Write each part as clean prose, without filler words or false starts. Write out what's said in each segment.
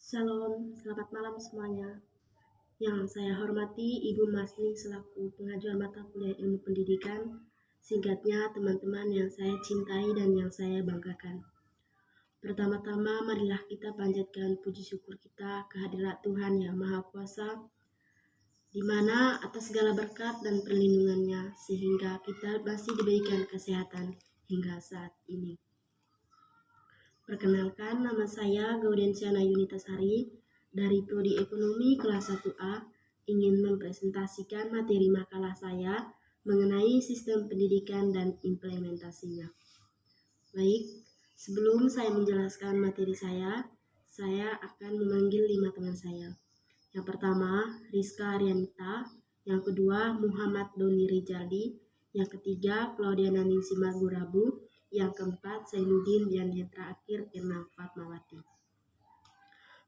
Shalom, selamat malam semuanya. Yang saya hormati Ibu Masni selaku pengajar mata kuliah ilmu pendidikan, singkatnya teman-teman yang saya cintai dan yang saya banggakan. Pertama-tama marilah kita panjatkan puji syukur kita kehadirat Tuhan Yang Maha Kuasa, di mana atas segala berkat dan perlindungannya sehingga kita masih diberikan kesehatan hingga saat ini. Perkenalkan, nama saya Gaudensiana Yunitasari dari Prodi Ekonomi kelas 1A ingin mempresentasikan materi makalah saya mengenai sistem pendidikan dan implementasinya. Baik, sebelum saya menjelaskan materi saya akan memanggil 5 teman saya. Yang pertama, Rizka Arianita. Yang kedua, Muhammad Doni Rijaldi. Yang ketiga, Claudiana Ningsi Magurabu. Yang keempat, Zainuddin, dan yang terakhir, Irna Fatmawati.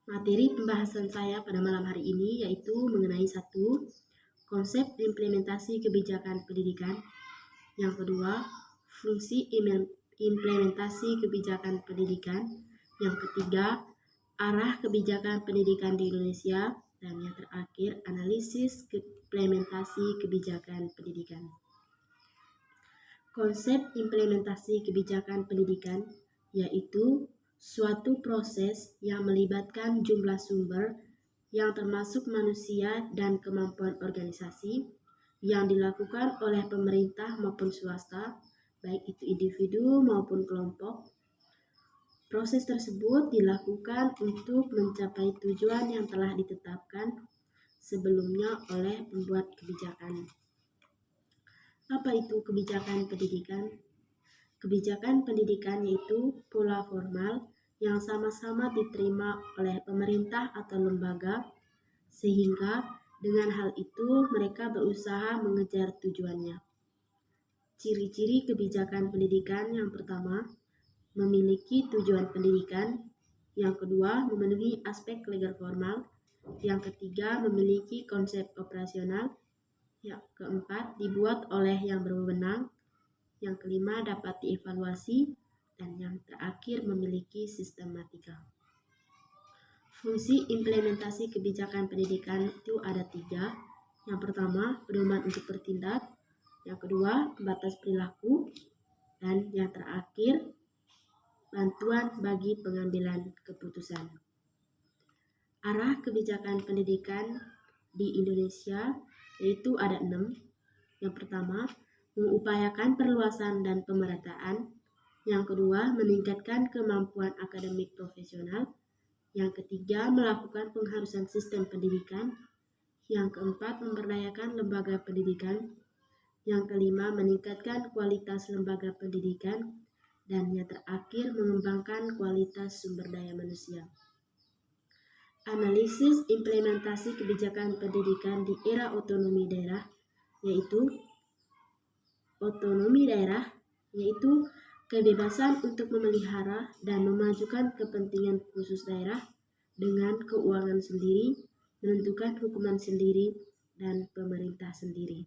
Materi pembahasan saya pada malam hari ini yaitu mengenai 1. Konsep implementasi kebijakan pendidikan. Yang kedua, fungsi implementasi kebijakan pendidikan. Yang ketiga, arah kebijakan pendidikan di Indonesia. Dan yang terakhir, analisis implementasi kebijakan pendidikan. Konsep implementasi kebijakan pendidikan yaitu suatu proses yang melibatkan jumlah sumber yang termasuk manusia dan kemampuan organisasi yang dilakukan oleh pemerintah maupun swasta, baik itu individu maupun kelompok. Proses tersebut dilakukan untuk mencapai tujuan yang telah ditetapkan sebelumnya oleh pembuat kebijakan. Apa itu kebijakan pendidikan? Kebijakan pendidikan yaitu pola formal yang sama-sama diterima oleh pemerintah atau lembaga, sehingga dengan hal itu mereka berusaha mengejar tujuannya. Ciri-ciri kebijakan pendidikan: yang pertama, memiliki tujuan pendidikan. Yang kedua, memenuhi aspek legal formal. Yang ketiga, memiliki konsep operasional. Yang keempat, dibuat oleh yang berwenang. Yang kelima, dapat dievaluasi. Dan yang terakhir, memiliki sistematika. Fungsi implementasi kebijakan pendidikan itu ada 3. Yang pertama, pedoman untuk bertindak. Yang kedua, batas perilaku. Dan yang terakhir, bantuan bagi pengambilan keputusan. Arah kebijakan pendidikan di Indonesia yaitu ada 6. Yang pertama, mengupayakan perluasan dan pemerataan. Yang kedua, meningkatkan kemampuan akademik profesional. Yang ketiga, melakukan pengharusan sistem pendidikan. Yang keempat, memberdayakan lembaga pendidikan. Yang kelima, meningkatkan kualitas lembaga pendidikan. Dan yang terakhir, mengembangkan kualitas sumber daya manusia. Analisis implementasi kebijakan pendidikan di era otonomi daerah yaitu kebebasan untuk memelihara dan memajukan kepentingan khusus daerah dengan keuangan sendiri, menentukan hukuman sendiri, dan pemerintah sendiri.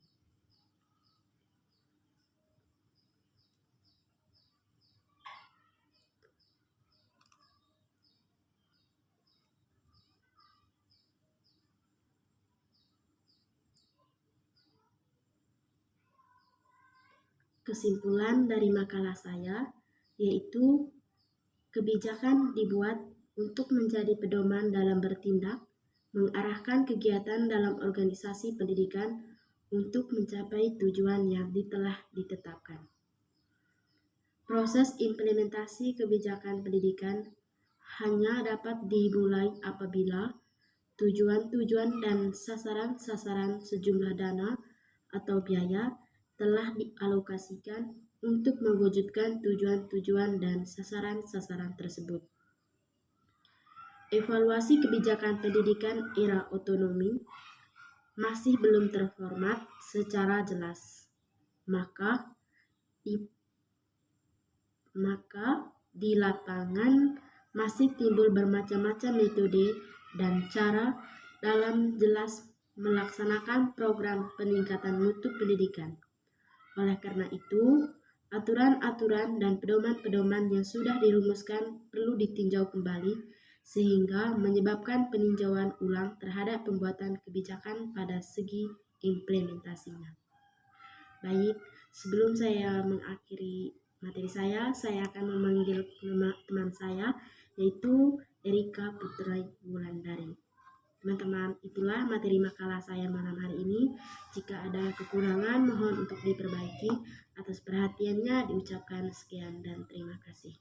Kesimpulan dari makalah saya yaitu kebijakan dibuat untuk menjadi pedoman dalam bertindak, mengarahkan kegiatan dalam organisasi pendidikan untuk mencapai tujuan yang telah ditetapkan. Proses implementasi kebijakan pendidikan hanya dapat dimulai apabila tujuan-tujuan dan sasaran-sasaran sejumlah dana atau biaya telah dialokasikan untuk mewujudkan tujuan-tujuan dan sasaran-sasaran tersebut. Evaluasi kebijakan pendidikan era otonomi masih belum terformat secara jelas, maka di lapangan masih timbul bermacam-macam metode dan cara dalam jelas melaksanakan program peningkatan mutu pendidikan. Oleh karena itu, aturan-aturan dan pedoman-pedoman yang sudah dirumuskan perlu ditinjau kembali sehingga menyebabkan peninjauan ulang terhadap pembuatan kebijakan pada segi implementasinya. Baik, sebelum saya mengakhiri materi saya akan memanggil teman saya, yaitu Erika Putri Wulandari. Teman-teman, itulah materi makalah saya malam hari ini. Jika ada kekurangan, mohon untuk diperbaiki. Atas perhatiannya diucapkan sekian dan terima kasih.